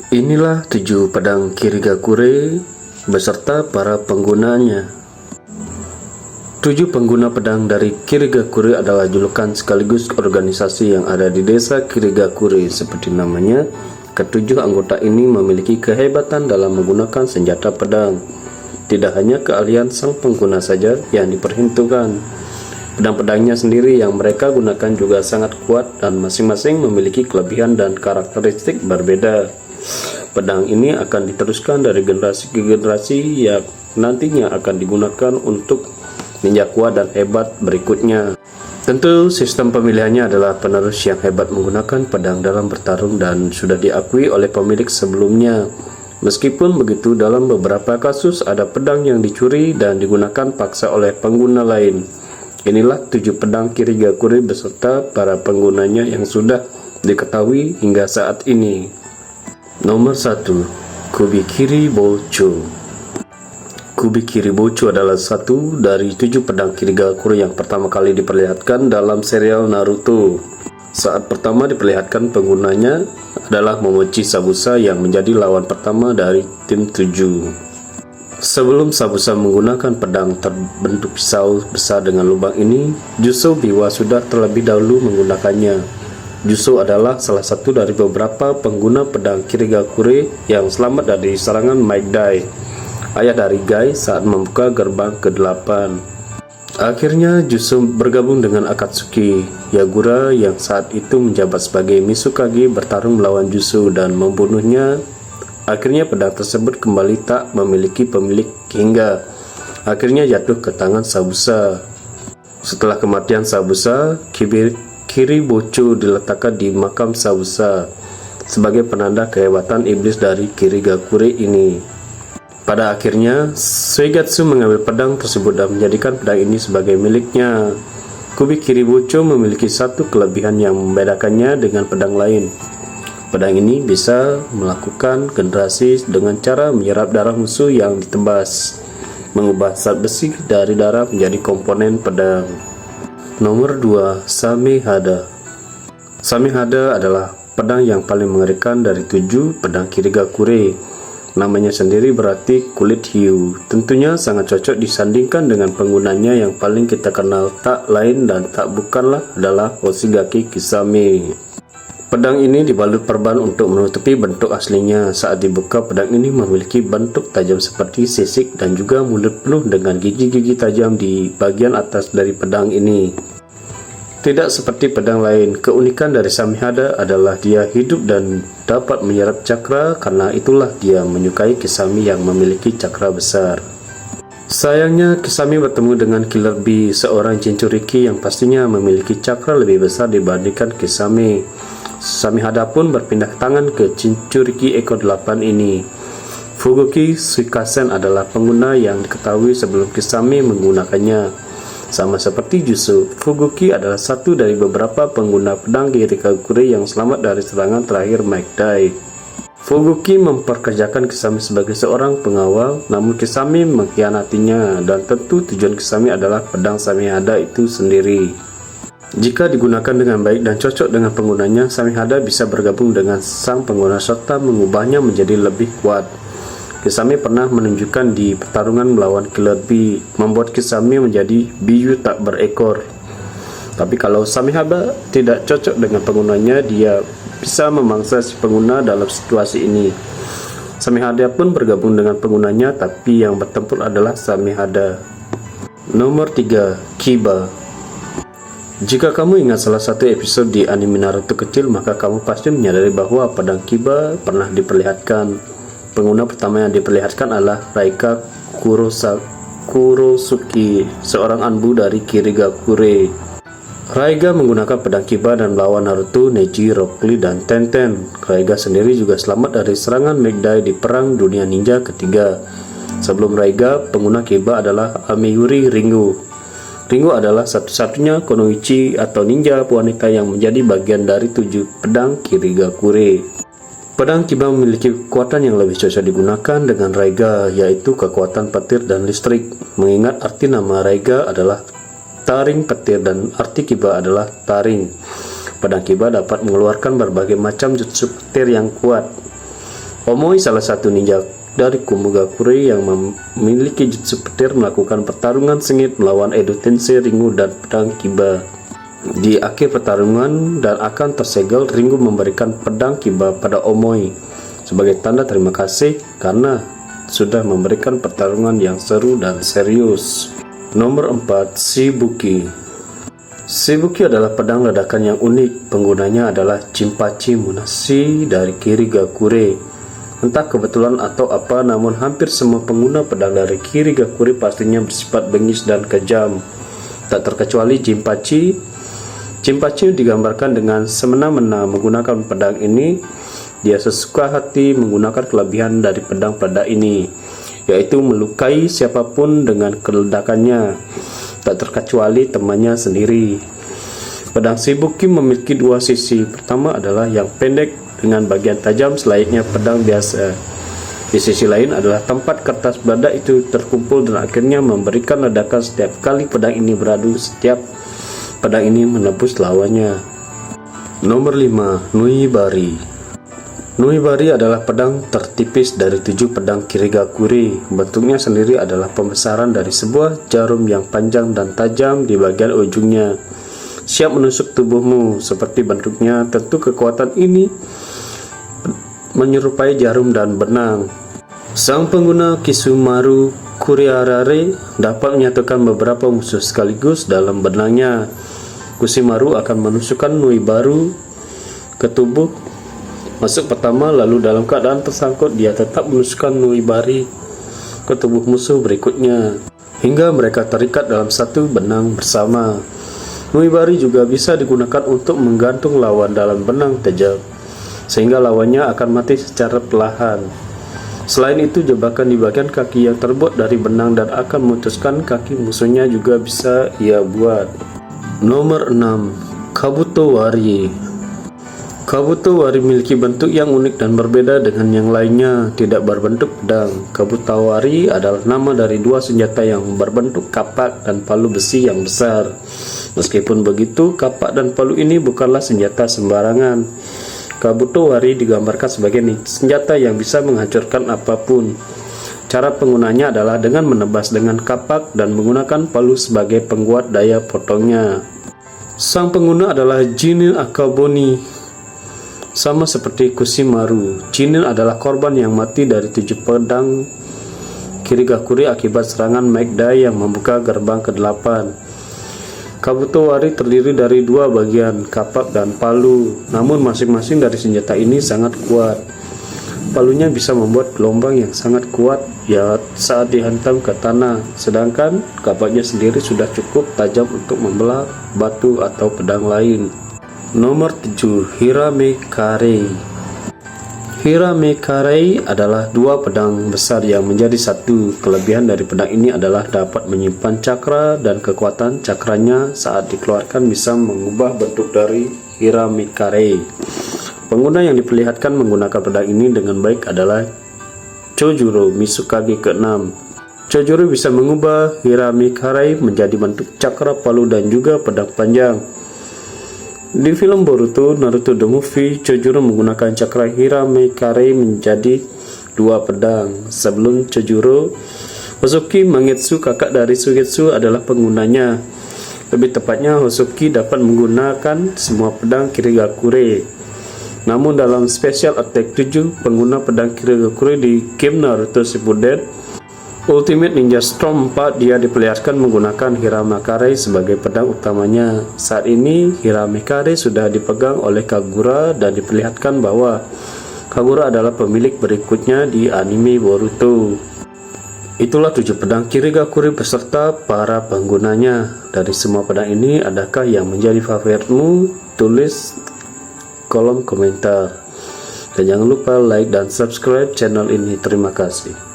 Inilah 7 pedang Kirigakure beserta para penggunanya. 7 pengguna pedang dari Kirigakure adalah julukan sekaligus organisasi yang ada di desa Kirigakure. Seperti namanya, ketujuh anggota ini memiliki kehebatan dalam menggunakan senjata pedang. Tidak hanya keahlian sang pengguna saja yang diperhitungkan, pedang-pedangnya sendiri yang mereka gunakan juga sangat kuat dan masing-masing memiliki kelebihan dan karakteristik berbeda. Pedang ini akan diteruskan dari generasi ke generasi yang nantinya akan digunakan untuk ninja kuat dan hebat berikutnya. Tentu sistem pemilihannya adalah penerus yang hebat menggunakan pedang dalam bertarung dan sudah diakui oleh pemilik sebelumnya. Meskipun begitu, dalam beberapa kasus ada pedang yang dicuri dan digunakan paksa oleh pengguna lain. Inilah 7 pedang Kirigakure beserta para penggunanya yang sudah diketahui hingga saat ini. Nomor 1. Kubikiri Bocho. Kubikiri Bocho adalah satu dari 7 pedang Kirigakure yang pertama kali diperlihatkan dalam serial Naruto. Saat pertama diperlihatkan, penggunanya adalah Momochi Sabusa yang menjadi lawan pertama dari tim 7. Sebelum Sabusa menggunakan pedang terbentuk pisau besar dengan lubang ini, Jusou Biwa sudah terlebih dahulu menggunakannya. Jusou adalah salah satu dari beberapa pengguna pedang Kirigakure yang selamat dari serangan Might Dai, ayah dari Gai, saat membuka gerbang ke-8. Akhirnya Jusou bergabung dengan Akatsuki Yagura yang saat itu menjabat sebagai Mizukage, bertarung melawan Jusou dan membunuhnya. Akhirnya pedang tersebut kembali tak memiliki pemilik hingga akhirnya jatuh ke tangan Sabusa. Setelah kematian Sabusa, Kiri Bocho diletakkan di makam Sabusa sebagai penanda kehebatan iblis dari Kirigakure ini. Pada akhirnya, Suigatsu mengambil pedang tersebut dan menjadikan pedang ini sebagai miliknya. Kubikiri Bocho memiliki satu kelebihan yang membedakannya dengan pedang lain. Pedang ini bisa melakukan generasi dengan cara menyerap darah musuh yang ditebas, mengubah zat besi dari darah menjadi komponen pedang. Nomor 2. Samehada. Samehada adalah pedang yang paling mengerikan dari 7 pedang Kirigakure. Namanya sendiri berarti kulit hiu. Tentunya sangat cocok disandingkan dengan penggunanya yang paling kita kenal, tak lain dan tak bukanlah adalah Hoshigaki Kisame. Pedang ini dibalut perban untuk menutupi bentuk aslinya. Saat dibuka, pedang ini memiliki bentuk tajam seperti sisik dan juga mulut penuh dengan gigi-gigi tajam di bagian atas dari pedang ini. Tidak seperti pedang lain, keunikan dari Samehada adalah dia hidup dan dapat menyerap cakra, karena itulah dia menyukai Kisame yang memiliki cakra besar. Sayangnya, Kisame bertemu dengan Killer Bee, seorang Jinchuriki yang pastinya memiliki cakra lebih besar dibandingkan Kisame. Samehada pun berpindah tangan ke Jinchuriki ekor 8 ini. Fugoki Suikasen adalah pengguna yang diketahui sebelum Kisame menggunakannya. Sama seperti Jusou, Fugoki adalah satu dari beberapa pengguna pedang Kirigakure yang selamat dari serangan terakhir Might Dai. Fugoki memperkerjakan Kisame sebagai seorang pengawal, namun Kisame mengkhianatinya, dan tentu tujuan Kisame adalah pedang Samehada itu sendiri. Jika digunakan dengan baik dan cocok dengan penggunanya, Samehada bisa bergabung dengan sang pengguna serta mengubahnya menjadi lebih kuat. Kisame pernah menunjukkan di pertarungan melawan Killer Bee, membuat Kisame menjadi biyu tak berekor. Tapi kalau Samehada tidak cocok dengan penggunanya, dia bisa memangsa si pengguna dalam situasi ini. Samehada pun bergabung dengan penggunanya, tapi yang bertempur adalah Samehada. Nomor 3. Kiba. Jika kamu ingat salah satu episode di anime Naruto kecil, maka kamu pasti menyadari bahwa pedang Kiba pernah diperlihatkan. Pengguna pertama yang diperlihatkan adalah Raika Kurosuke, seorang anbu dari Kirigakure. Raiga menggunakan pedang Kiba dan melawan Naruto, Neji, Rock Lee, dan Tenten. Raiga sendiri juga selamat dari serangan Might Dai di Perang Dunia Ninja ketiga. Sebelum Raiga, pengguna Kiba adalah Ameyuri Ringo. Ringo adalah satu-satunya kunoichi atau ninja wanita yang menjadi bagian dari 7 pedang Kirigakure. Pedang Kiba memiliki kekuatan yang lebih cocok digunakan dengan Raiga, yaitu kekuatan petir dan listrik. Mengingat arti nama Raiga adalah taring petir dan arti Kiba adalah taring. Pedang Kiba dapat mengeluarkan berbagai macam jutsu petir yang kuat. Omoi, salah satu ninja dari Kumogakure yang memiliki jutsu petir, melakukan pertarungan sengit melawan Edo Tensei Ringo dan pedang Kiba. Di akhir pertarungan dan akan tersegel, Ringo memberikan pedang Kiba pada Omoi sebagai tanda terima kasih karena sudah memberikan pertarungan yang seru dan serius. Nomor 4, Shibuki. Shibuki adalah pedang ledakan yang unik. Penggunanya adalah Jinpachi Munashi dari Kirigakure. Entah kebetulan atau apa, namun hampir semua pengguna pedang dari Kirigakure pastinya bersifat bengis dan kejam. Tak terkecuali Jinpachi. Jinpachi digambarkan dengan semena-mena menggunakan pedang ini. Dia sesuka hati menggunakan kelebihan dari pedang peleda ini, yaitu melukai siapapun dengan keledakannya, tak terkecuali temannya sendiri. Pedang Shibuki memiliki dua sisi. Pertama adalah yang pendek dengan bagian tajam selayaknya pedang biasa. Di sisi lain adalah tempat kertas peleda itu terkumpul dan akhirnya memberikan ledakan setiap kali pedang ini beradu, setiap pedang ini menembus lawannya. Nomor 5, Nuibari. Nuibari adalah pedang tertipis dari 7 pedang Kirigakure. Bentuknya sendiri adalah pembesaran dari sebuah jarum yang panjang dan tajam di bagian ujungnya, siap menusuk tubuhmu. Seperti bentuknya, tentu kekuatan ini menyerupai jarum dan benang. Sang pengguna Kisumaru Kuriarare dapat menyatukan beberapa musuh sekaligus dalam benangnya. Kushimaru akan menusukkan Nuibari ke tubuh masuk pertama, lalu dalam keadaan tersangkut dia tetap menusukkan Nuibari ke tubuh musuh berikutnya hingga mereka terikat dalam satu benang bersama. Nuibari juga bisa digunakan untuk menggantung lawan dalam benang tajam sehingga lawannya akan mati secara perlahan. Selain itu, jebakan di bagian kaki yang terbuat dari benang dan akan memutuskan kaki musuhnya juga bisa ia buat. Nomor 6, Kabuto Wari. Kabuto Wari memiliki bentuk yang unik dan berbeda dengan yang lainnya, tidak berbentuk pedang. Kabuto Wari adalah nama dari dua senjata yang berbentuk kapak dan palu besi yang besar. Meskipun begitu, kapak dan palu ini bukanlah senjata sembarangan. Kabuto Wari digambarkan sebagai senjata yang bisa menghancurkan apapun. Cara penggunanya adalah dengan menebas dengan kapak dan menggunakan palu sebagai penguat daya potongnya. Sang pengguna adalah Jinin Akaboni. Sama seperti Kushimaru, Jinin adalah korban yang mati dari 7 pedang Kirigakure akibat serangan Megdai yang membuka gerbang ke-8. Kabuto Wari terdiri dari 2 bagian, kapak dan palu. Namun masing-masing dari senjata ini sangat kuat. Palunya bisa membuat gelombang yang sangat kuat ya saat dihantam ke tanah, sedangkan kapaknya sendiri sudah cukup tajam untuk membelah batu atau pedang lain. Nomor 7, Hirame Karei. Hirame Karei adalah 2 pedang besar yang menjadi satu. Kelebihan dari pedang ini adalah dapat menyimpan cakra dan kekuatan cakranya saat dikeluarkan bisa mengubah bentuk dari Hirame Karei. Pengguna yang diperlihatkan menggunakan pedang ini dengan baik adalah Chojuro Mizukage ke-6. Chojuro bisa mengubah Hirame Karei menjadi bentuk cakra, palu dan juga pedang panjang. Di film Boruto Naruto The Movie, Chojuro menggunakan cakra Hirame Karei menjadi 2 pedang. Sebelum Chojuro, Hosoki Mangetsu, kakak dari Suigetsu, adalah penggunanya. Lebih tepatnya, Hosoki dapat menggunakan semua pedang Kirigakure. Namun dalam Special Attack 7, pengguna pedang Kirigakure di game Naruto Shippuden Ultimate Ninja Storm 4, dia diperlihatkan menggunakan Hirame Karei sebagai pedang utamanya. Saat ini Hirame Karei sudah dipegang oleh Kagura dan diperlihatkan bahwa Kagura adalah pemilik berikutnya di anime Boruto. Itulah 7 pedang Kirigakure beserta para penggunanya. Dari semua pedang ini, adakah yang menjadi favoritmu? Tulis kolom komentar. Dan jangan lupa like dan subscribe channel ini. Terima kasih.